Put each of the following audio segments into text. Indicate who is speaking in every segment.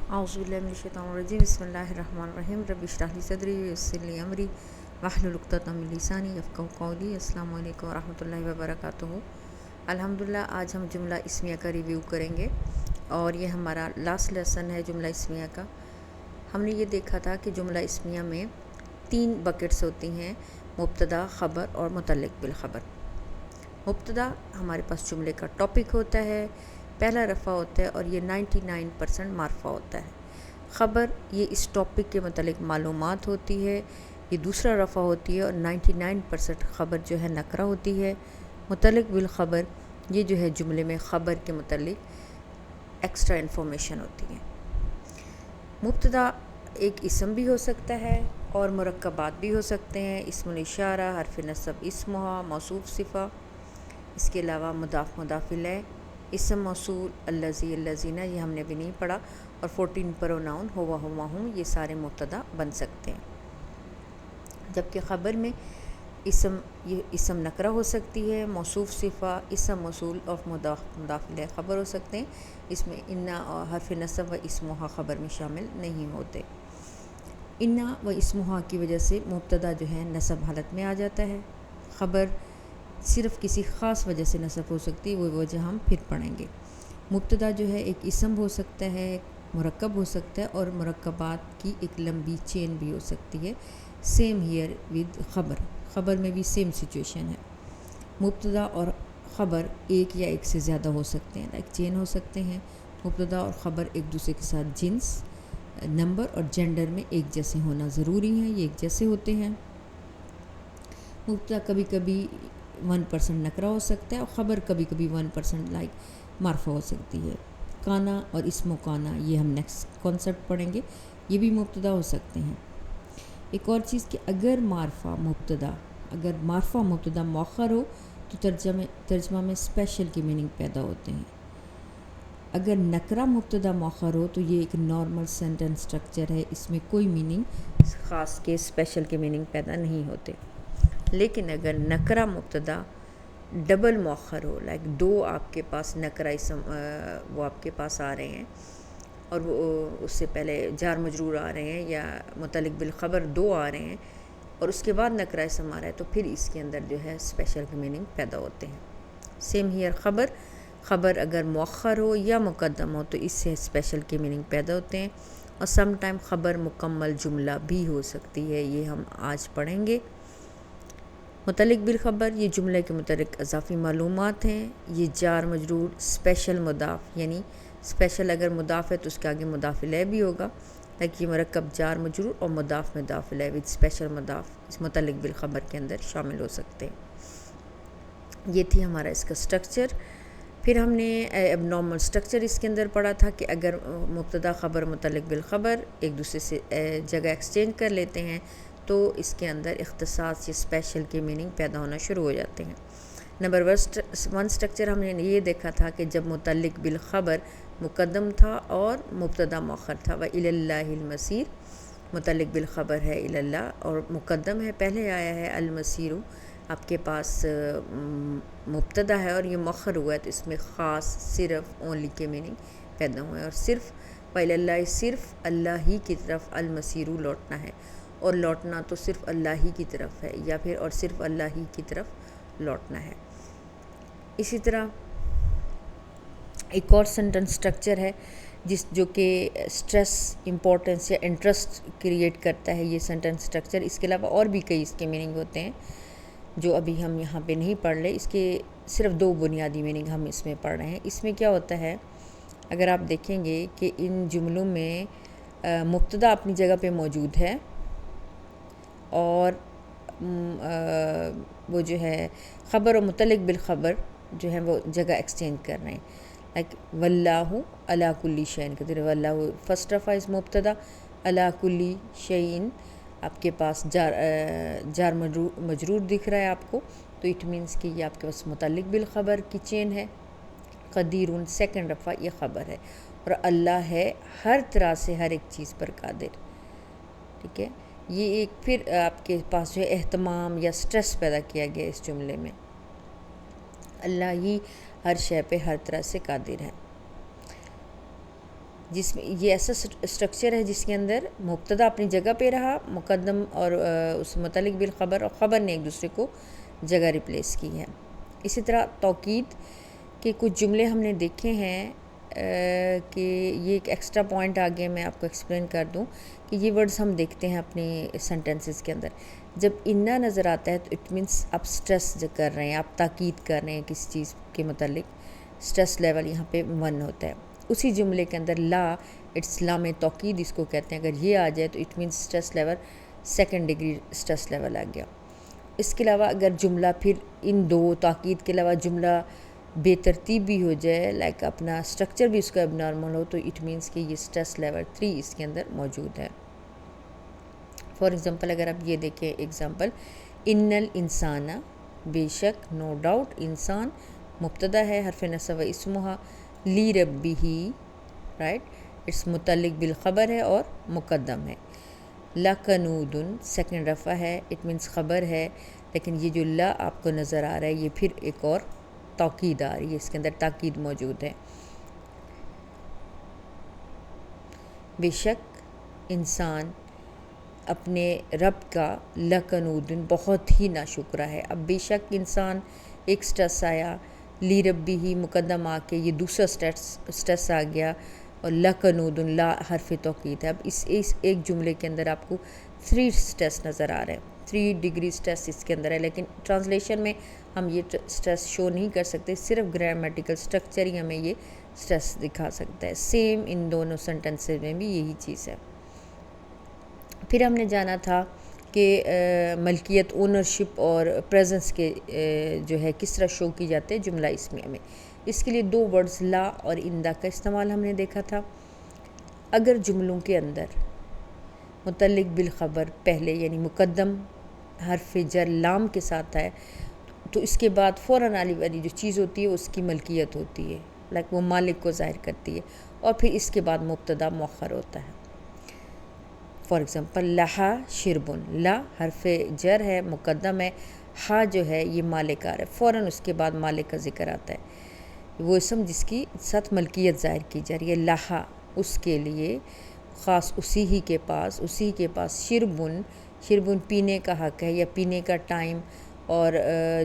Speaker 1: اعوذ باللہ من الشیطان الرجیم بسم اللہ الرحمن الرحیم رب اشرح لی صدری ویسر لی امری واحلل عقدۃ من لسانی یفقہوا قولی۔ السلام علیکم ورحمۃ اللہ وبرکاتہ۔ الحمدللہ آج ہم جملہ اسمیہ کا ریویو کریں گے اور یہ ہمارا لاسٹ لیسن ہے جملہ اسمیہ کا۔ ہم نے یہ دیکھا تھا کہ جملہ اسمیہ میں 3 بکٹس ہوتی ہیں، مبتدا، خبر اور متعلق بالخبر۔ مبتدا ہمارے پاس جملے کا ٹاپک ہوتا ہے، پہلا رفع ہوتا ہے اور یہ 99% معرفہ ہوتا ہے۔ خبر یہ اس ٹاپک کے متعلق معلومات ہوتی ہے، یہ دوسرا رفع ہوتی ہے اور 99% خبر جو ہے نکرہ ہوتی ہے۔ متعلق بالخبر یہ جو ہے جملے میں خبر کے متعلق ایکسٹرا انفارمیشن ہوتی ہے۔ مبتدا ایک اسم بھی ہو سکتا ہے اور مرکبات بھی ہو سکتے ہیں، اسم الاشارہ، حرف نصب اسمہا، موصوف صفہ، اس کے علاوہ مضاف مضاف الیہ، اسم موصول، الذی الذین، یہ ہم نے بھی نہیں پڑھا، اور 14 پروناؤن ہوا ہوا ہوں، یہ سارے مبتدا بن سکتے ہیں۔ جبکہ خبر میں یہ اسم نکرہ ہو سکتی ہے، موصوف صفہ، اسم موصول اور مضاف مضاف الیہ خبر ہو سکتے ہیں، اس میں انا اور حرف نصب و اسمہا خبر میں شامل نہیں ہوتے۔ انا و اسمہا کی وجہ سے مبتدا جو ہے نصب حالت میں آ جاتا ہے، خبر صرف کسی خاص وجہ سے نصب ہو سکتی ہے، وہ وجہ ہم پھر پڑھیں گے۔ مبتدا جو ہے ایک اسم ہو سکتا ہے، مرکب ہو سکتا ہے اور مرکبات کی ایک لمبی چین بھی ہو سکتی ہے۔ سیم ہیئر ود خبر، خبر میں بھی سیم سچویشن ہے۔ مبتدا اور خبر ایک یا ایک سے زیادہ ہو سکتے ہیں، ایک چین ہو سکتے ہیں۔ مبتدا اور خبر ایک دوسرے کے ساتھ جنس، نمبر اور جینڈر میں ایک جیسے ہونا ضروری ہے، یہ ایک جیسے ہوتے ہیں۔ مبتدا کبھی کبھی 1% نکرہ ہو سکتا ہے اور خبر کبھی کبھی 1% لائک معرفہ ہو سکتی ہے۔ کانا اور اسم و کانا یہ ہم نیکسٹ کانسیپٹ پڑھیں گے، یہ بھی مبتدا ہو سکتے ہیں۔ ایک اور چیز کہ اگر معرفہ مبتدا مؤخر ہو تو ترجمہ میں اسپیشل کی میننگ پیدا ہوتے ہیں۔ اگر نکرہ مبتدا مؤخر ہو تو یہ ایک نارمل سینٹنس سٹرکچر ہے، اس میں کوئی میننگ خاص کے اسپیشل کے میننگ پیدا نہیں ہوتے۔ لیکن اگر نکرہ مبتدا ڈبل مؤخر ہو، لائک 2 آپ کے پاس نکرہ اسم وہ آپ کے پاس آ رہے ہیں اور وہ اس سے پہلے جار مجرور آ رہے ہیں یا متعلق بالخبر 2 آ رہے ہیں اور اس کے بعد نکرہ اسم آ رہا ہے، تو پھر اس کے اندر جو ہے اسپیشل کے میننگ پیدا ہوتے ہیں۔ سیم ہیئر خبر اگر مؤخر ہو یا مقدم ہو تو اس سے اسپیشل کے میننگ پیدا ہوتے ہیں، اور سم ٹائم خبر مکمل جملہ بھی ہو سکتی ہے، یہ ہم آج پڑھیں گے۔ متعلق بالخبر یہ جملے کے متعلق اضافی معلومات ہیں، یہ جار مجرور، اسپیشل مضاف، یعنی اسپیشل اگر مضاف ہے تو اس کے آگے مضاف الیہ بھی ہوگا، تاکہ یہ مرکب جار مجرور اور مضاف الیہ ود اسپیشل مضاف اس متعلق بالخبر کے اندر شامل ہو سکتے ہیں۔ یہ تھی ہمارا اس کا سٹرکچر۔ پھر ہم نے اب نارمل سٹرکچر اس کے اندر پڑھا تھا کہ اگر مبتدا خبر متعلق بالخبر ایک دوسرے سے جگہ ایکسچینج کر لیتے ہیں تو اس کے اندر اختصاص یا اسپیشل کے میننگ پیدا ہونا شروع ہو جاتے ہیں۔ نمبر 1 سٹرکچر ہم نے یہ دیکھا تھا کہ جب متعلق بالخبر مقدم تھا اور مبتدا مؤخر تھا، وَإِلَى اللَّهِ الْمَصِيرُ، متعلق بالخبر ہے الی اللہ اور مقدم ہے، پہلے آیا ہے المصیر، آپ کے پاس مبتدا ہے اور یہ مؤخر ہوا ہے، تو اس میں خاص، صرف، اونلی کے میننگ پیدا ہوئے ہیں، اور صرف وَإِلَى اللَّهِ صرف اللہ ہی کی طرف المصیر لوٹنا ہے، اور لوٹنا تو صرف اللہ ہی کی طرف ہے، یا پھر اور صرف اللہ ہی کی طرف لوٹنا ہے۔ اسی طرح ایک اور سینٹنس سٹرکچر ہے جو کہ سٹریس، امپورٹنس یا انٹرسٹ کریٹ کرتا ہے، یہ سینٹنس سٹرکچر۔ اس کے علاوہ اور بھی کئی اس کے میننگ ہوتے ہیں جو ابھی ہم یہاں پہ نہیں پڑھ لیں، اس کے صرف 2 بنیادی میننگ ہم اس میں پڑھ رہے ہیں۔ اس میں کیا ہوتا ہے، اگر آپ دیکھیں گے کہ ان جملوں میں مبتدا اپنی جگہ پہ موجود ہے اور وہ جو ہے خبر و متعلق بالخبر جو ہے وہ جگہ ایکسچینج کر رہے ہیں، لائک واللہ علی کل شیء قدیر، واللہ فرسٹ رفع از مبتدا، علی کل شیء آپ کے پاس جار مجرور دکھ رہا ہے آپ کو، تو اٹ مینس کہ یہ آپ کے پاس متعلق بالخبر کی چین ہے۔ قدیر سیکنڈ رفع یہ خبر ہے، اور اللہ ہے ہر طرح سے ہر ایک چیز پر قادر، ٹھیک ہے۔ یہ ایک پھر آپ کے پاس جو ہے اہتمام یا سٹریس پیدا کیا گیا اس جملے میں، اللہ ہی ہر شے پہ ہر طرح سے قادر ہے۔ جس میں یہ ایسا اسٹرکچر ہے جس کے اندر مبتدا اپنی جگہ پہ رہا، مقدم اور اس متعلق بالخبر اور خبر نے ایک دوسرے کو جگہ ریپلیس کی ہے۔ اسی طرح توکید کے کچھ جملے ہم نے دیکھے ہیں کہ یہ ایک ایکسٹرا پوائنٹ آگے میں آپ کو ایکسپلین کر دوں کہ یہ ورڈز ہم دیکھتے ہیں اپنی سینٹنسز کے اندر، جب انا نظر آتا ہے تو اٹ مینس آپ سٹریس کر رہے ہیں، آپ تاکید کر رہے ہیں کسی چیز کے متعلق، سٹریس لیول یہاں پہ 1 ہوتا ہے۔ اسی جملے کے اندر لا، اٹس لام توکید اس کو کہتے ہیں، اگر یہ آ جائے تو it means stress level 2nd degree stress level آ گیا۔ اس کے علاوہ اگر جملہ پھر ان دو تاکید کے علاوہ جملہ بے ترتیب بھی ہو جائے، لائک اپنا اسٹرکچر بھی اس کا اب نارمل ہو، تو اٹ مینس کہ یہ سٹریس لیول 3 اس کے اندر موجود ہے۔ فار ایگزامپل اگر آپ یہ دیکھیں ایگزامپل، ان الانسان، بے شک، نو ڈاؤٹ، انسان مبتدا ہے، حرف نصب اسمہا، لی ربہ، رائٹ، اس متعلق بالخبر ہے اور مقدم ہے۔ لکنود 2nd رفع ہے، اٹ مینس خبر ہے، لیکن یہ جو لا آپ کو نظر آ رہا ہے یہ پھر ایک اور تاکید آ رہی ہے، اس کے اندر تاکید موجود ہے۔ بے شک انسان اپنے رب کا لکنود بہت ہی ناشکرہ ہے۔ اب بے شک انسان ایک سٹریس آیا، لی ربی ہی مقدم آ کے یہ دوسرا سٹریس آ گیا، اور لکنود لا حرف توکید ہے۔ اب اس ایک جملے کے اندر آپ کو 3 سٹریس نظر آ رہے ہیں، 3 ڈگری سٹریس اس کے اندر ہے، لیکن ٹرانسلیشن میں ہم یہ سٹریس شو نہیں کر سکتے، صرف گرامیٹیکل سٹرکچر ہی ہمیں یہ سٹریس دکھا سکتا ہے۔ سیم ان دونوں سینٹنسز میں بھی یہی چیز ہے۔ پھر ہم نے جانا تھا کہ ملکیت، اونرشپ اور پریزنس کے جو ہے کس طرح شو کی جاتے ہیں جملہ اسمیہ میں۔ اس کے لیے 2 ورڈز لا اور اندا کا استعمال ہم نے دیکھا تھا۔ اگر جملوں کے اندر متعلق بالخبر پہلے یعنی مقدم حرف جر لام کے ساتھ ہے تو اس کے بعد فوراً آنے والی جو چیز ہوتی ہے اس کی ملکیت ہوتی ہے، لائک وہ مالک کو ظاہر کرتی ہے، اور پھر اس کے بعد مبتدا مؤخر ہوتا ہے۔ فار ایگزامپل لہا شربن، لا حرف جر ہے، مقدم ہے، ہا جو ہے یہ مالک آ رہا ہے، فوراً اس کے بعد مالک کا ذکر آتا ہے، وہ اسم جس کی ساتھ ملکیت ظاہر کی جا رہی ہے۔ لہا اس کے لیے، خاص اسی کے پاس شربن پینے کا حق ہے، یا پینے کا ٹائم اور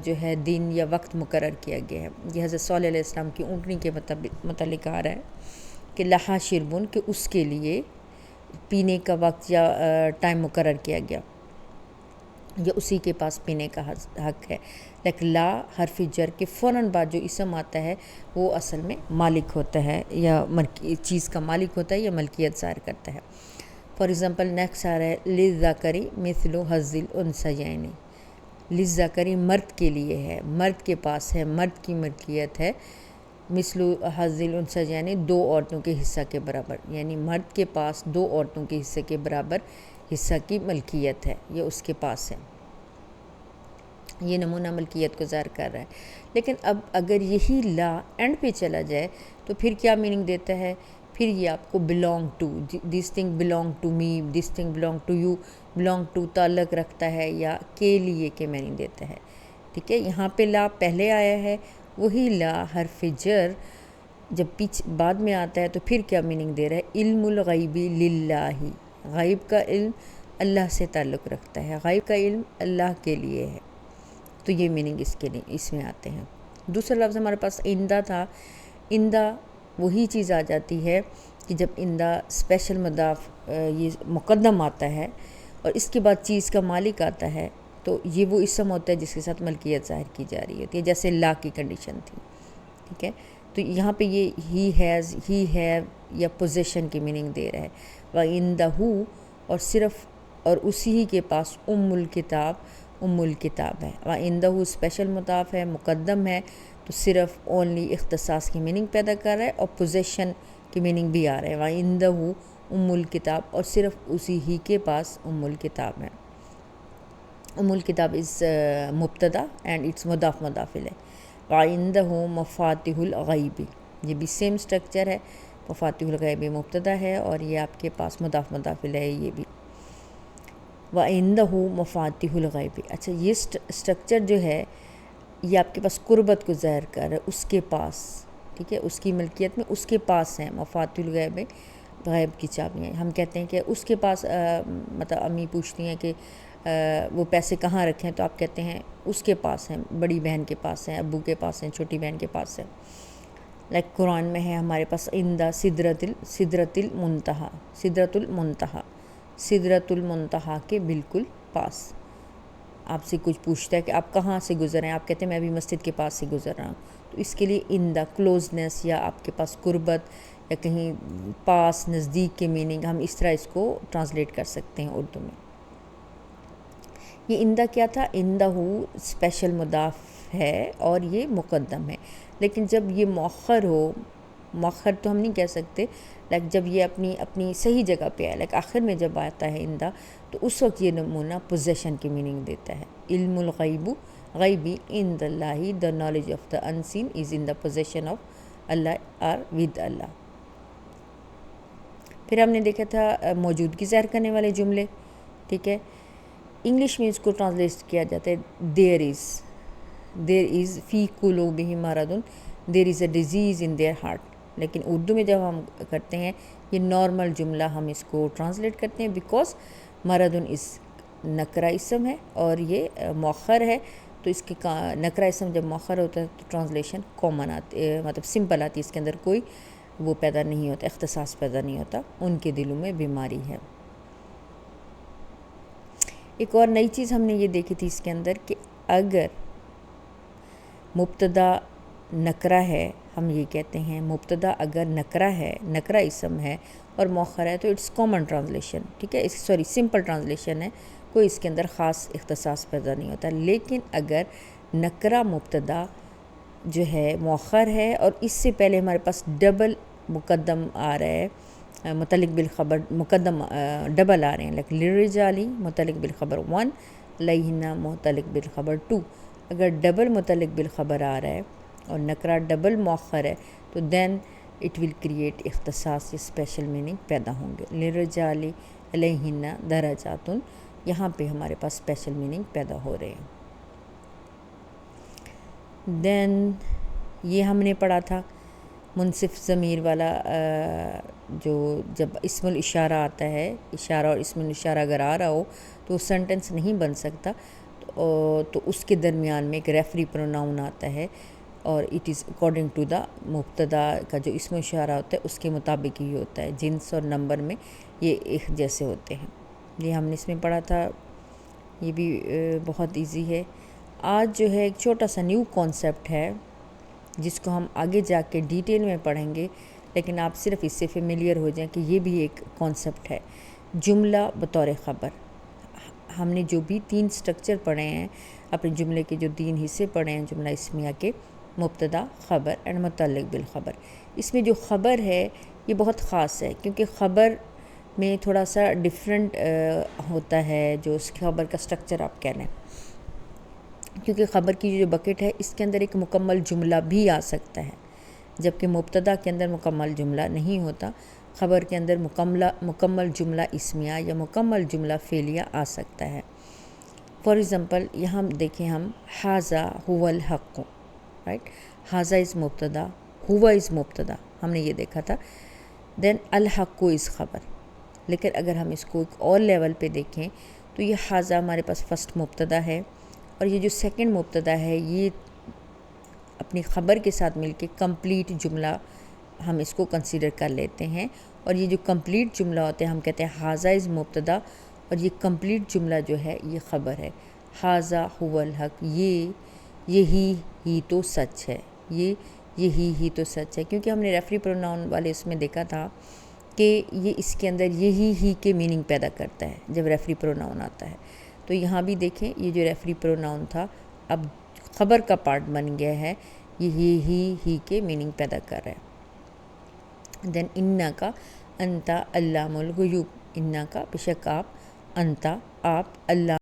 Speaker 1: جو ہے دن یا وقت مقرر کیا گیا ہے۔ یہ حضرت صلی اللہ علیہ وسلم کی اونٹنی کے متعلق آ رہا ہے کہ لہا شربن، کہ اس کے لیے پینے کا وقت یا ٹائم مقرر کیا گیا، یا اسی کے پاس پینے کا حق ہے۔ لیکن لا حرف جر کے فوراً بعد جو اسم آتا ہے وہ اصل میں مالک ہوتا ہے، یا چیز کا مالک ہوتا ہے، یا ملکیت ظاہر کرتا ہے۔ فار ایگزامپل نیکسٹ آ رہا ہے للذکر مثل حظ الانثیین، للذکر مرد کے لیے ہے، مرد کے پاس ہے، مرد کی ملکیت ہے، مثل حظ الانثیین 2 عورتوں کے حصہ کے برابر، یعنی مرد کے پاس 2 عورتوں کے حصے کے برابر حصہ کی ملکیت ہے، یہ اس کے پاس ہے۔ یہ نمونہ ملکیت کو ظاہر کر رہا ہے۔ لیکن اب اگر یہی لا اینڈ پہ چلا جائے تو پھر کیا میننگ دیتا ہے؟ پھر یہ آپ کو belong to، this thing belong to me، this thing belong to you، belong to تعلق رکھتا ہے یا کے لیے کے میننگ دیتا ہے، ٹھیک ہے۔ یہاں پہ لا پہلے آیا ہے، وہی لا حرف جر جب بعد میں آتا ہے تو پھر کیا میننگ دے رہا ہے؟ علم الغیب للہ، غیب کا علم اللہ سے تعلق رکھتا ہے، غیب کا علم اللہ کے لیے ہے، تو یہ میننگ اس کے لیے اس میں آتے ہیں۔ دوسرا لفظ ہمارے پاس آئندہ تھا۔ آئندہ وہی چیز آ جاتی ہے کہ جب آئندہ اسپیشل مضاف یہ مقدم آتا ہے اور اس کے بعد چیز کا مالک آتا ہے تو یہ وہ اسم ہوتا ہے جس کے ساتھ ملکیت ظاہر کی جا رہی ہوتی ہے، جیسے لا کی کنڈیشن تھی، ٹھیک ہے۔ تو یہاں پہ یہ ہی ہیز، ہی ہیو یا پوزیشن کی میننگ دے رہا ہے۔ وَعِندَهُ، اور صرف اور اسی ہی کے پاس ام الکتاب ہے۔ وَعِندَهُ اسپیشل مضاف ہے، مقدم ہے، تو صرف اونلی اختصاص کی میننگ پیدا کر رہا ہے، اور پوزیشن کی میننگ بھی آ رہا ہے۔ وَعِندَهُ ام الکتاب، اور صرف اسی ہی کے پاس ام الکتاب ہے۔ ام الکتاب از مبتدا اینڈ اٹس مضاف الیہ۔ وَعِندَهُ مفاتیح الغیب، یہ بھی سیم سٹرکچر ہے، مفاتیح الغیب مبتدا ہے اور یہ آپ کے پاس مضاف الیہ ہے، یہ بھی۔ وَعِندَهُ مفاتیح الغیب، اچھا یہ سٹرکچر جو ہے یہ آپ کے پاس قربت کو ظاہر کر رہا ہے، اس کے پاس، ٹھیک ہے، اس کی ملکیت میں اس کے پاس ہیں مفاتیح الغیب میں، غیب کی چابیاں. ہم کہتے ہیں کہ اس کے پاس مطلب امی پوچھتی ہیں کہ وہ پیسے کہاں رکھیں، تو آپ کہتے ہیں اس کے پاس ہیں، بڑی بہن کے پاس ہیں، ابو کے پاس ہیں، چھوٹی بہن کے پاس ہیں. لائک قرآن میں ہے ہمارے پاس عند سدرۃ المنتہا کے بالکل پاس. آپ سے کچھ پوچھتا ہے کہ آپ کہاں سے گزر رہے ہیں، آپ کہتے ہیں میں ابھی مسجد کے پاس سے گزر رہا ہوں. تو اس کے لیے عند کلوزنس یا آپ کے پاس قربت یا کہیں پاس نزدیک کے میننگ ہم اس طرح اس کو ٹرانسلیٹ کر سکتے ہیں اردو میں. یہ عندہ کیا تھا؟ عندہ اسپیشل مضاف ہے اور یہ مقدم ہے. لیکن جب یہ مؤخر ہو، مؤخر تو ہم نہیں کہہ سکتے، لائک جب یہ اپنی صحیح جگہ پہ آئے، لائک آخر میں جب آتا ہے عندہ، تو اس وقت یہ نمونہ پوزیشن کی میننگ دیتا ہے. علم الغیب غیبی عند اللہ، the knowledge of the unseen is in the position of Allah اور ود اللہ. پھر ہم نے دیکھا تھا موجودگی ظاہر کرنے والے جملے، ٹھیک ہے. انگلش میں اس کو ٹرانسلیٹ کیا جاتا ہے دیر از فی قلوبہم مرض، there is a disease in their heart. لیکن اردو میں جب ہم کرتے ہیں یہ نارمل جملہ ہم اس کو ٹرانسلیٹ کرتے ہیں، بیکاز مرض اس نکرہ اسم ہے اور یہ مؤخر ہے، تو اس کے نکرہ اسم جب مؤخر ہوتا ہے تو ٹرانسلیشن کامن آتی، مطلب سمپل آتی ہے، اس کے اندر کوئی وہ پیدا نہیں ہوتا، اختصاص پیدا نہیں ہوتا. ان کے دلوں میں بیماری ہے. ایک اور نئی چیز ہم نے یہ دیکھی تھی اس کے اندر کہ اگر مبتدا نکرہ ہے، ہم یہ کہتے ہیں مبتدا اگر نکرہ ہے، نکرہ اسم ہے اور مؤخر ہے، تو اٹس کامن ٹرانسلیشن، ٹھیک ہے، سمپل ٹرانسلیشن ہے، کوئی اس کے اندر خاص اختصاص پیدا نہیں ہوتا. لیکن اگر نکرہ مبتدا جو ہے مؤخر ہے اور اس سے پہلے ہمارے پاس ڈبل مقدم آ رہا ہے، متعلق بالخبر مقدم ڈبل آ رہے ہیں، لائک للرجال متعلق بالخبر 1، علیہن متعلق بالخبر 2. اگر ڈبل متعلق بالخبر آ رہا ہے اور نکرہ ڈبل مؤخر ہے تو دین اٹ ول کریٹ اختصاص، اسپیشل میننگ پیدا ہوں گے. للرجال علیہن درجات، یہاں پہ ہمارے پاس اسپیشل میننگ پیدا ہو رہے ہیں. دین یہ ہم نے پڑھا تھا منصف ضمیر والا، جو جب اسم الاشارہ آتا ہے، اشارہ اور اسم الاشارہ اگر آ رہا ہو تو سینٹنس نہیں بن سکتا، تو اس کے درمیان میں ایک ریفری پروناؤن آتا ہے اور it is according to the مبتدا کا جو اسم اشارہ ہوتا ہے اس کے مطابق ہی ہوتا ہے. جنس اور نمبر میں یہ ایک جیسے ہوتے ہیں. یہ ہم نے اس میں پڑھا تھا، یہ بھی بہت ایزی ہے. آج جو ہے ایک چھوٹا سا نیو کانسیپٹ ہے جس کو ہم آگے جا کے ڈیٹیل میں پڑھیں گے، لیکن آپ صرف اس سے فیملیئر ہو جائیں کہ یہ بھی ایک کانسیپٹ ہے. جملہ بطور خبر، ہم نے جو بھی 3 سٹرکچر پڑھے ہیں، اپنے جملے کے جو 3 حصے پڑھے ہیں جملہ اسمیہ کے، مبتدا، خبر اینڈ متعلق بالخبر. اس میں جو خبر ہے یہ بہت خاص ہے، کیونکہ خبر میں تھوڑا سا ڈیفرنٹ ہوتا ہے، جو اس خبر کا سٹرکچر آپ کہہ لیں، کیونکہ خبر کی جو بکٹ ہے اس کے اندر ایک مکمل جملہ بھی آ سکتا ہے، جبکہ مبتدا کے اندر مکمل جملہ نہیں ہوتا. خبر کے اندر مکمل جملہ اسمیہ یا مکمل جملہ فعلیہ آ سکتا ہے. فار ایگزامپل یہاں دیکھیں ہم ھذا ھو الحق، رائٹ، ھذا از مبتدا، ھو از مبتدا، ہم نے یہ دیکھا تھا. دین الحق از خبر. لیکن اگر ہم اس کو ایک اور لیول پہ دیکھیں تو یہ ھذا ہمارے پاس فرسٹ مبتدا ہے، اور یہ جو سیکنڈ مبتدا ہے یہ اپنی خبر کے ساتھ مل کے کمپلیٹ جملہ ہم اس کو کنسیڈر کر لیتے ہیں. اور یہ جو کمپلیٹ جملہ ہوتا ہے ہم کہتے ہیں ھذا از مبتدا، اور یہ کمپلیٹ جملہ جو ہے یہ خبر ہے. ھذا ھو الحق، یہی ہی تو سچ ہے، یہی ہی تو سچ ہے. کیونکہ ہم نے ریفری پروناؤن والے اس میں دیکھا تھا کہ یہ اس کے اندر یہی ہی کے میننگ پیدا کرتا ہے جب ریفری پروناؤن آتا ہے. تو یہاں بھی دیکھیں یہ جو ریفری پروناؤن تھا اب خبر کا پارٹ بن گیا ہے، یہی ہی کے میننگ پیدا کر رہا ہے. دین انا کا انتا علام الغیوب، انا کا بے شک آپ، انتا آپ، اللہ